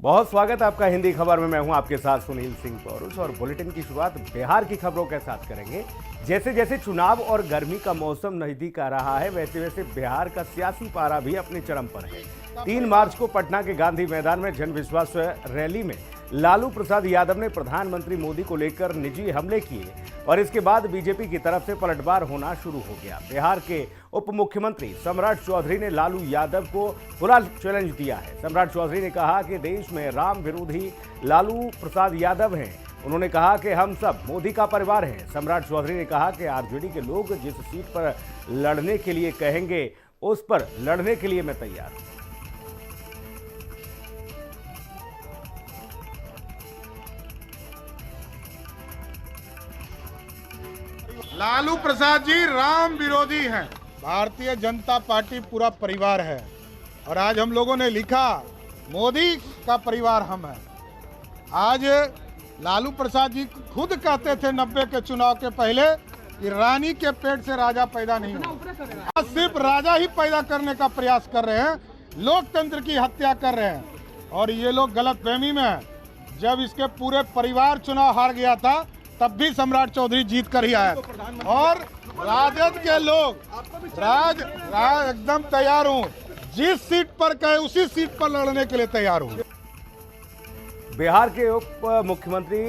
बहुत स्वागत है आपका हिंदी खबर में। मैं हूं आपके साथ सुनील सिंह पौरुष और बुलेटिन की शुरुआत बिहार की खबरों के साथ करेंगे। जैसे जैसे चुनाव और गर्मी का मौसम नजदीक आ रहा है, वैसे वैसे बिहार का सियासी पारा भी अपने चरम पर है। 3 मार्च को पटना के गांधी मैदान में जन विश्वास रैली में लालू प्रसाद यादव ने प्रधानमंत्री मोदी को लेकर निजी हमले किए और इसके बाद बीजेपी की तरफ से पलटवार होना शुरू हो गया। बिहार के उप मुख्यमंत्री सम्राट चौधरी ने लालू यादव को खुला चैलेंज दिया है। सम्राट चौधरी ने कहा कि देश में राम विरोधी लालू प्रसाद यादव हैं। उन्होंने कहा कि हम सब मोदी का परिवार हैं। सम्राट चौधरी ने कहा कि आरजेडी के लोग जिस सीट पर लड़ने के लिए कहेंगे उस पर लड़ने के लिए मैं तैयार हूं। लालू प्रसाद जी राम विरोधी हैं। भारतीय जनता पार्टी पूरा परिवार है और आज हम लोगों ने लिखा मोदी का परिवार हम हैं। आज लालू प्रसाद जी खुद कहते थे 90 के चुनाव के पहले कि रानी के पेट से राजा पैदा नहीं हुआ। आज सिर्फ राजा ही पैदा करने का प्रयास कर रहे हैं, लोकतंत्र की हत्या कर रहे हैं। और ये लोग गलतफहमी में हैं। जब इसके पूरे परिवार चुनाव हार गया था तब भी सम्राट चौधरी जीत कर ही आया और राजद के लोग एकदम तैयार हूँ, जिस सीट पर कहे उसी सीट पर लड़ने के लिए तैयार हूँ। बिहार के उप मुख्यमंत्री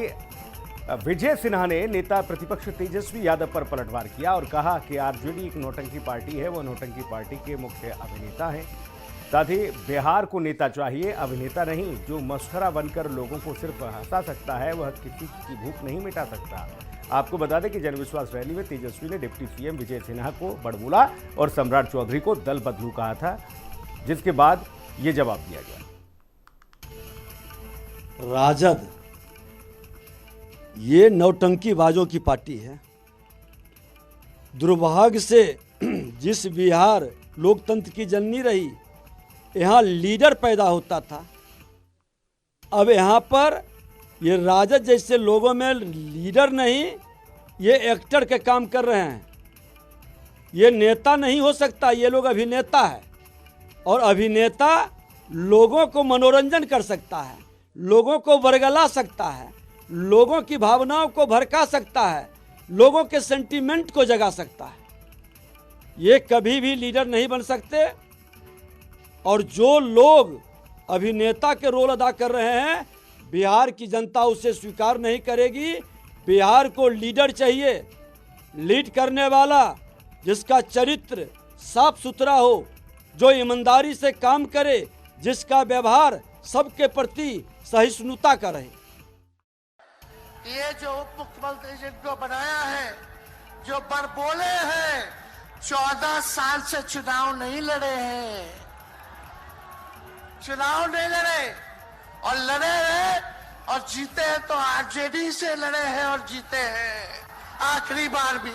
विजय सिन्हा ने नेता प्रतिपक्ष तेजस्वी यादव पर पलटवार किया और कहा कि आरजेडी एक नौटंकी पार्टी है, वह नौटंकी पार्टी के मुख्य अभिनेता हैं। साथ ही बिहार को नेता चाहिए, अभिनेता नहीं। जो मस्खरा बनकर लोगों को सिर्फ हंसा सकता है वह किसी की भूख नहीं मिटा सकता। आपको बता दें कि जनविश्वास रैली में तेजस्वी ने डिप्टी सीएम विजय सिन्हा को बड़बोला और सम्राट चौधरी को दल बदलू कहा था, जिसके बाद ये जवाब दिया गया। राजद ये नौटंकीबाजों की पार्टी है। दुर्भाग्य से जिस बिहार लोकतंत्र की जननी रही, यहाँ लीडर पैदा होता था, अब यहाँ पर ये राजद जैसे लोगों में लीडर नहीं, ये एक्टर के काम कर रहे हैं। ये नेता नहीं हो सकता, ये लोग अभिनेता है और अभिनेता लोगों को मनोरंजन कर सकता है, लोगों को बरगला सकता है, लोगों की भावनाओं को भड़का सकता है, लोगों के सेंटीमेंट को जगा सकता है। ये कभी भी लीडर नहीं बन सकते। और जो लोग अभिनेता के रोल अदा कर रहे हैं, बिहार की जनता उसे स्वीकार नहीं करेगी। बिहार को लीडर चाहिए, लीड करने वाला जिसका चरित्र साफ सुथरा हो, जो ईमानदारी से काम करे, जिसका व्यवहार सबके प्रति सहिष्णुता का रहे। ये जो उप मुख्यमंत्री जिनको बनाया है, जो बड़बोले हैं, 14 साल से चुनाव नहीं लड़े हैं, चुनाव नहीं लड़े और लड़े हैं और जीते हैं तो आरजेडी से लड़े हैं और जीते हैं आखिरी बार भी।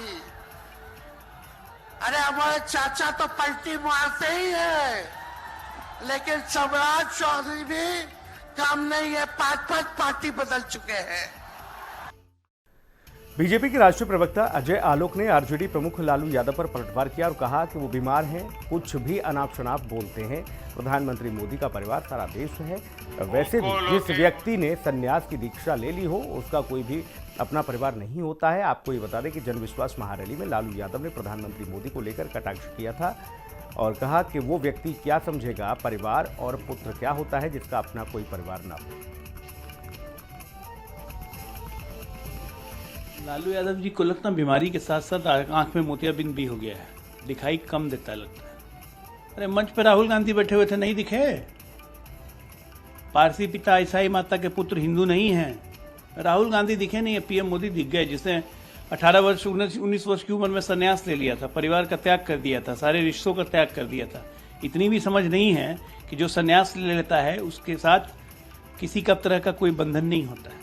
अरे हमारे चाचा तो पलटी मारते ही हैं, लेकिन सम्राट चौधरी भी काम नहीं है, 5-5 पार्टी बदल चुके हैं। बीजेपी के राष्ट्रीय प्रवक्ता अजय आलोक ने आरजेडी प्रमुख लालू यादव पर पलटवार किया और कहा कि वो बीमार हैं, कुछ भी अनाप शनाप बोलते हैं। प्रधानमंत्री मोदी का परिवार सारा देश है। वैसे भी जिस व्यक्ति ने संन्यास की दीक्षा ले ली हो उसका कोई भी अपना परिवार नहीं होता है। आपको ये बता दें कि जनविश्वास महारैली में लालू यादव ने प्रधानमंत्री मोदी को लेकर कटाक्ष किया था और कहा कि वो व्यक्ति क्या समझेगा परिवार और पुत्र क्या होता है जिसका अपना कोई परिवार ना हो। लालू यादव जी को लगता बीमारी के साथ साथ आंख में मोतियाबिंद भी हो गया है, दिखाई कम देता है लगता है। अरे मंच पे राहुल गांधी बैठे हुए थे, नहीं दिखे? पारसी पिता ईसाई माता के पुत्र हिंदू नहीं हैं। राहुल गांधी दिखे नहीं, पीएम मोदी दिख गए, जिसने 18 वर्ष 19 वर्ष की उम्र में संन्यास ले लिया था, परिवार का त्याग कर दिया था, सारे रिश्तों का त्याग कर दिया था। इतनी भी समझ नहीं है कि जो संन्यास ले लेता है उसके साथ किसी का तरह का कोई बंधन नहीं होता है।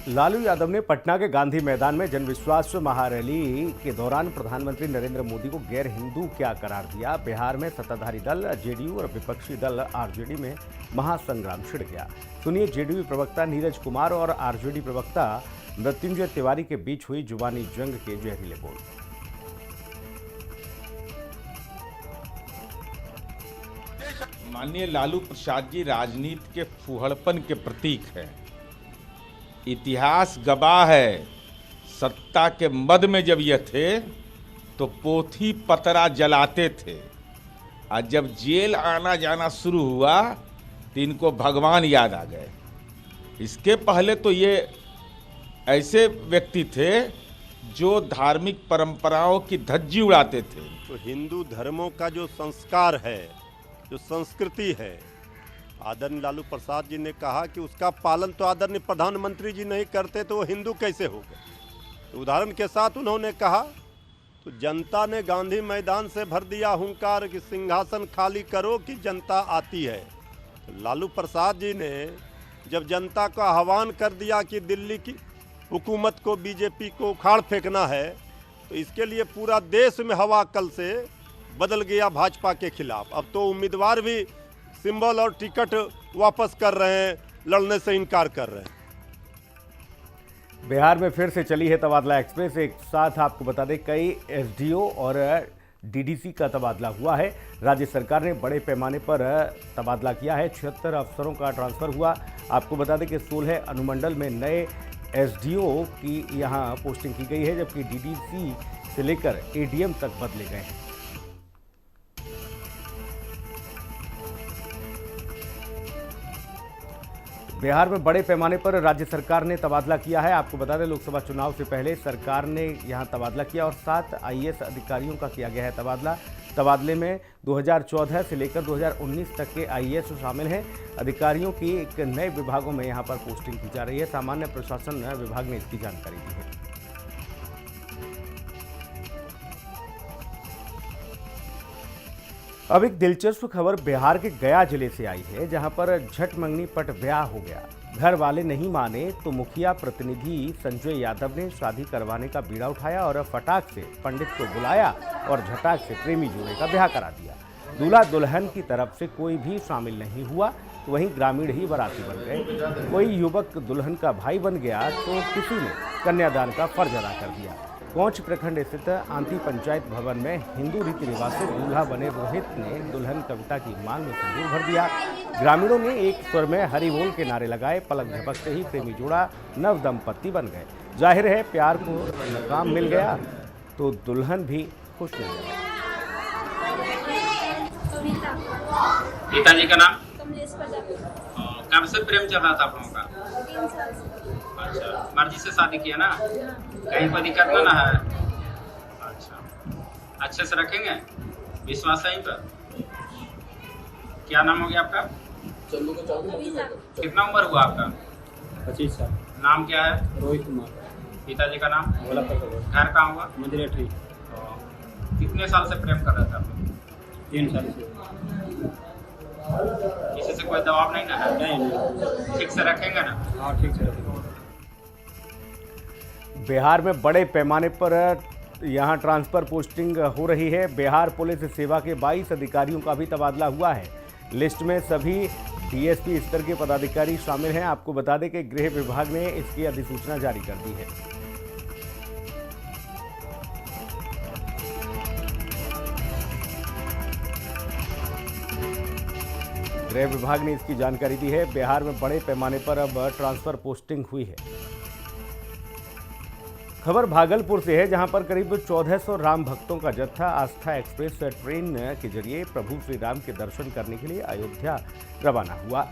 लालू यादव ने पटना के गांधी मैदान में जनविश्वास महारैली के दौरान प्रधानमंत्री नरेंद्र मोदी को गैर हिंदू क्या करार दिया। बिहार में सत्ताधारी दल जेडीयू और विपक्षी दल आरजेडी में महासंग्राम छिड़ गया। सुनिए जेडीयू प्रवक्ता नीरज कुमार और आरजेडी प्रवक्ता मृत्युंजय तिवारी के बीच हुई जुबानी जंग के जहरीले बोल। माननीय लालू प्रसाद जी राजनीति के फूहड़पन के प्रतीक है। इतिहास गवाह है, सत्ता के मद में जब ये थे तो पोथी पतरा जलाते थे, और जब जेल आना जाना शुरू हुआ तो इनको भगवान याद आ गए। इसके पहले तो ये ऐसे व्यक्ति थे जो धार्मिक परंपराओं की धज्जी उड़ाते थे। तो हिंदू धर्मों का जो संस्कार है, जो संस्कृति है, आदरणीय लालू प्रसाद जी ने कहा कि उसका पालन तो आदरणीय प्रधानमंत्री जी नहीं करते तो वो हिंदू कैसे हो गए। तो उदाहरण के साथ उन्होंने कहा, तो जनता ने गांधी मैदान से भर दिया हुंकार कि सिंहासन खाली करो कि जनता आती है। तो लालू प्रसाद जी ने जब जनता का आह्वान कर दिया कि दिल्ली की हुकूमत को, बीजेपी को उखाड़ फेंकना है, तो इसके लिए पूरा देश में हवा कल से बदल गया भाजपा के खिलाफ। अब तो उम्मीदवार भी सिंबल और टिकट वापस कर रहे हैं, लड़ने से इनकार कर रहे हैं। बिहार में फिर से चली है तबादला एक्सप्रेस। एक साथ आपको बता दें कई एसडीओ और डीडीसी का तबादला हुआ है। राज्य सरकार ने बड़े पैमाने पर तबादला किया है। 76 अफसरों का ट्रांसफर हुआ। आपको बता दें कि 16 अनुमंडल में नए एसडीओ की यहां पोस्टिंग की गई है, जबकि डीडीसी से लेकर एडीएम तक बदले गए हैं। बिहार में बड़े पैमाने पर राज्य सरकार ने तबादला किया है। आपको बता दें लोकसभा चुनाव से पहले सरकार ने यहां तबादला किया और 7 आईएएस अधिकारियों का किया गया है तबादला। तबादले में 2014 से लेकर 2019 तक के आईएएस शामिल हैं। अधिकारियों की एक नए विभागों में यहां पर पोस्टिंग की जा रही है। सामान्य प्रशासन विभाग ने इसकी जानकारी दी है। अब एक दिलचस्प खबर बिहार के गया जिले से आई है, जहां पर झट मंगनी पट ब्याह हो गया। घर वाले नहीं माने तो मुखिया प्रतिनिधि संजय यादव ने शादी करवाने का बीड़ा उठाया और फटाक से पंडित को बुलाया और झटाक से प्रेमी जोड़े का ब्याह करा दिया। दूल्हा दुल्हन की तरफ से कोई भी शामिल नहीं हुआ, तो वहीं ग्रामीण ही बाराती बन गए। कोई युवक दुल्हन का भाई बन गया तो किसी ने कन्यादान का फर्ज अदा कर दिया। कोंच प्रखंड स्थित आंती पंचायत भवन में हिंदू रीति रिवाज से दूल्हा बने रोहित ने दुल्हन कविता की मांग में सिंदूर भर दिया। ग्रामीणों ने एक स्वर में हरि बोल के नारे लगाए। पलक झपकते ही प्रेमी जोड़ा नव दंपत्ति बन गए। जाहिर है प्यार को मकाम मिल गया तो दुल्हन भी खुश हो गया। पिताजी का नाम? कब से प्रेम चल रहा था आप लोगों का? अच्छा, मर्जी से शादी किया ना? कहीं कोई दिक्कत ना है? अच्छा, अच्छे से रखेंगे, विश्वास है इन पर। क्या नाम हो गया आपका? कितना उम्र हुआ आपका? 25 साल। नाम क्या है? रोहित कुमार। पिताजी का नाम? भोला प्रसाद। घर कहाँ हुआ? मजरेठी। कितने साल से प्रेम कर रहे थे आप लोग? 3 साल से। किसी से कोई दबाव नहीं ना है? नहीं। ठीक से रखेंगे ना? हाँ, ठीक से रखेंगे। बिहार में बड़े पैमाने पर यहां ट्रांसफर पोस्टिंग हो रही है। बिहार पुलिस सेवा के 22 अधिकारियों का भी तबादला हुआ है। लिस्ट में सभी डीएसपी स्तर के पदाधिकारी शामिल हैं। आपको बता दें कि गृह विभाग ने इसकी अधिसूचना जारी कर दी है। गृह विभाग ने इसकी जानकारी दी है। बिहार में बड़े पैमाने पर अब ट्रांसफर पोस्टिंग हुई है। खबर भागलपुर से है, जहां पर करीब 1400 राम भक्तों का जत्था आस्था एक्सप्रेस ट्रेन के जरिए प्रभु श्री राम के दर्शन करने के लिए अयोध्या रवाना हुआ।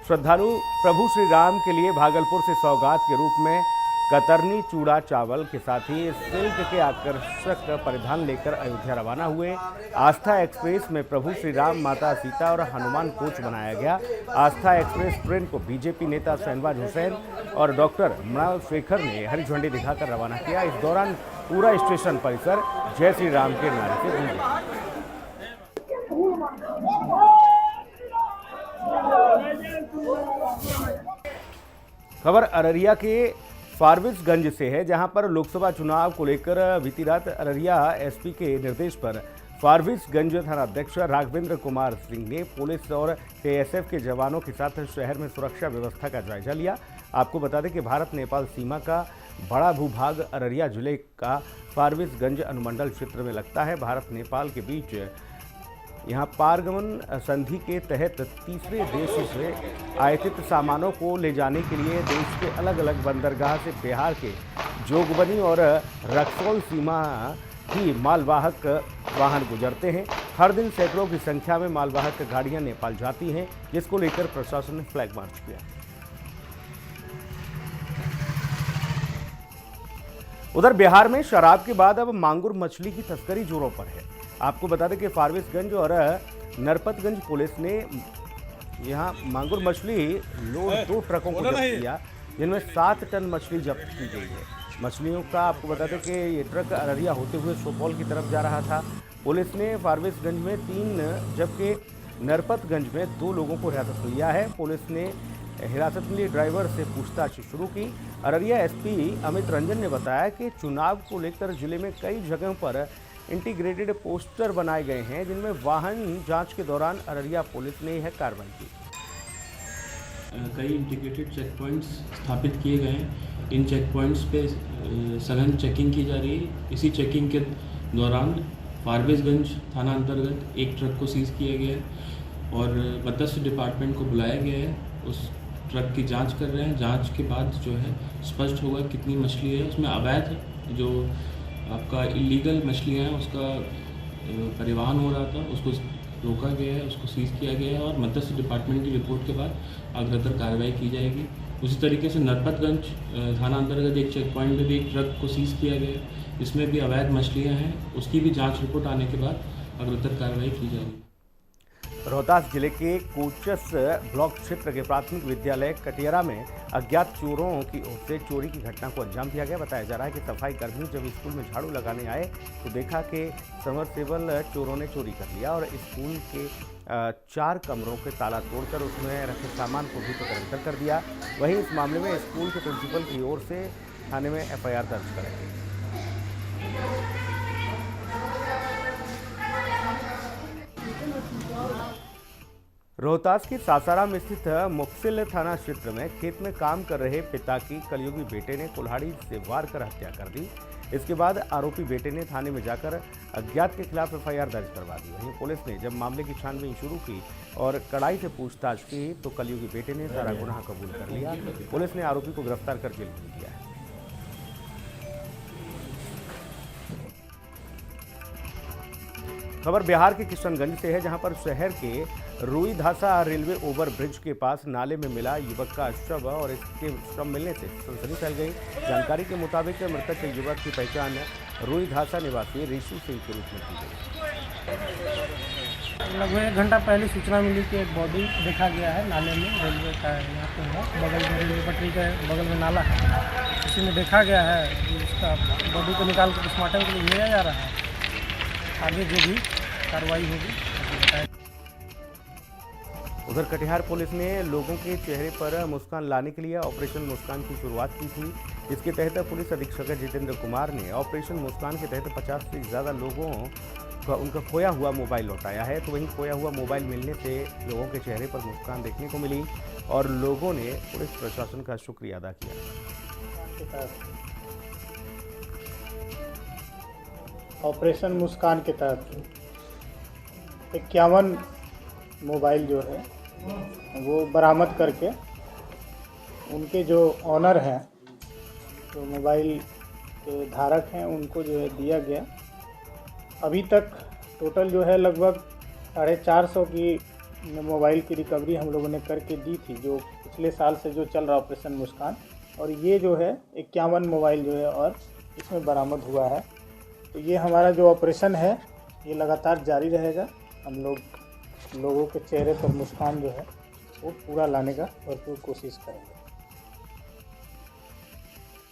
श्रद्धालु प्रभु श्री राम के लिए भागलपुर से सौगात के रूप में कतरनी, चूड़ा, चावल के साथ ही सिल्क के आकर्षक परिधान लेकर अयोध्या रवाना हुए। आस्था एक्सप्रेस में प्रभु श्री राम, माता सीता और हनुमान कोच बनाया गया। आस्था एक्सप्रेस ट्रेन को बीजेपी नेता शहनवाज हुसैन और डॉक्टर मृणाल शेखर ने हरी झंडी दिखाकर रवाना किया। इस दौरान पूरा स्टेशन परिसर जय श्री राम के नारे से गूंजा। खबर अररिया के फारबिसगंज से है, जहां पर लोकसभा चुनाव को लेकर बीती रात अररिया एसपी के निर्देश पर फारबिसगंज थानाध्यक्ष राघवेंद्र कुमार सिंह ने पुलिस और सीएसएफ के जवानों के साथ शहर में सुरक्षा व्यवस्था का जायजा लिया। आपको बता दें कि भारत नेपाल सीमा का बड़ा भूभाग अररिया जिले का फारबिसगंज अनुमंडल क्षेत्र में लगता है। भारत नेपाल के बीच यहाँ पारगमन संधि के तहत तीसरे देश से आयातित सामानों को ले जाने के लिए देश के अलग अलग बंदरगाह से बिहार के जोगबनी और रक्सौल सीमा ही मालवाहक वाहन गुजरते हैं। हर दिन सैकड़ों की संख्या में मालवाहक गाड़ियां नेपाल जाती हैं, जिसको लेकर प्रशासन ने फ्लैग मार्च किया। उधर बिहार में शराब के बाद अब मांगुर मछली की तस्करी जोरों पर है। आपको बता दें कि फारबिसगंज और नरपतगंज पुलिस ने यहां मांगुर मछली लोड 2 ट्रकों को जब्त किया, जिनमें 7 टन मछली जब्त की गई है। मछलियों का आपको बता दें कि ये ट्रक अररिया होते हुए सुपौल की तरफ जा रहा था। पुलिस ने फारबिसगंज में 3 जबकि नरपतगंज में 2 लोगों को हिरासत में लिया है। पुलिस ने हिरासत में लिए ड्राइवर से पूछताछ शुरू की। अररिया एसपी अमित रंजन ने बताया कि चुनाव को लेकर जिले में कई जगहों पर इंटीग्रेटेड पोस्टर बनाए गए हैं, जिनमें वाहन जांच के दौरान अररिया पुलिस ने यह कार्रवाई की। कई इंटीग्रेटेड चेक पॉइंट्स स्थापित किए गए हैं। इन चेक पॉइंट्स पे सघन चेकिंग की जा रही है। इसी चेकिंग के दौरान फारबिसगंज थाना अंतर्गत एक ट्रक को सीज किया गया है और मत्स्य डिपार्टमेंट को बुलाया गया है। उस ट्रक की जांच कर रहे हैं। जांच के बाद जो है स्पष्ट होगा कितनी मछली है। उसमें अवैध जो आपका इलीगल मछलियाँ हैं उसका परिवहन हो रहा था, उसको रोका गया है, उसको सीज किया गया है और मत्स्य डिपार्टमेंट की रिपोर्ट के बाद अग्रतर कार्रवाई की जाएगी। उसी तरीके से नरपतगंज थाना अंतर्गत एक चेक पॉइंट में भी एक ट्रक को सीज किया गया है, इसमें भी अवैध मछलियाँ हैं। उसकी भी जांच रिपोर्ट आने के बाद अग्रतर कार्रवाई की जाएगी। रोहतास जिले के कोचस ब्लॉक क्षेत्र के प्राथमिक विद्यालय कटियरा में अज्ञात चोरों की ओर से चोरी की घटना को अंजाम दिया गया। बताया जा रहा है कि सफाई कर्मी जब स्कूल में झाड़ू लगाने आए तो देखा कि समरसेबल चोरों ने चोरी कर लिया और स्कूल के 4 कमरों के ताला तोड़कर उसमें रखे सामान को भी तस्करी कर दिया। वहीं इस मामले में स्कूल के प्रिंसिपल की ओर से थाने में FIR दर्ज कराई गई। रोहतास की सासाराम स्थित मुफसिल थाना क्षेत्र में खेत में काम कर रहे पिता की कलयुगी बेटे ने कुल्हाड़ी से वार कर हत्या कर दी। इसके बाद आरोपी बेटे ने थाने में जाकर अज्ञात के खिलाफ FIR दर्ज करवा दी। वहीं पुलिस ने जब मामले की छानबीन शुरू की और कड़ाई से पूछताछ की तो कलयुगी बेटे ने सारा गुनाह कबूल कर लिया। पुलिस ने आरोपी को गिरफ्तार कर जेल भेज दिया है। खबर बिहार के किशनगंज से है, जहां पर शहर के रुईधासा रेलवे ओवर ब्रिज के पास नाले में मिला युवक का शव और इसके शव मिलने से सनसनी फैल गई। जानकारी के मुताबिक मृतक युवक की पहचान रुईधासा निवासी ऋषि सिंह के रूप में की गई। लगभग 1 घंटा पहले सूचना मिली कि एक बॉडी देखा गया है नाले में, रेलवे का यहाँ पे है, बगल में रेलवे पटरी के बगल में नाला है। इसी में देखा गया है कि उसका बॉडी को निकाल कर पोस्टमार्टम के लिए भेजा जा रहा है। आगे जो भी कार्रवाई होगी। उधर कटिहार पुलिस ने लोगों के चेहरे पर मुस्कान लाने के लिए ऑपरेशन मुस्कान की शुरुआत की थी। इसके तहत पुलिस अधीक्षक जितेंद्र कुमार ने ऑपरेशन मुस्कान के तहत 50 से ज़्यादा लोगों का उनका खोया हुआ मोबाइल लौटाया है। तो वहीं खोया हुआ मोबाइल मिलने से लोगों के चेहरे पर मुस्कान देखने को मिली और लोगों ने पुलिस प्रशासन का शुक्रिया अदा किया। ऑपरेशन मुस्कान के तहत 51 मोबाइल जो है वो बरामद करके उनके जो ऑनर हैं, जो मोबाइल के धारक हैं, उनको जो है दिया गया। अभी तक टोटल जो है लगभग 450 की मोबाइल की रिकवरी हम लोगों ने करके दी थी, जो पिछले साल से जो चल रहा ऑपरेशन मुस्कान। और ये जो है 51 मोबाइल जो है और इसमें बरामद हुआ है। तो ये हमारा जो ऑपरेशन है ये लगातार जारी रहेगा। हम लोगों के चेहरे पर मुस्कान जो है वो पूरा लाने का भरपूर कोशिश करेंगे।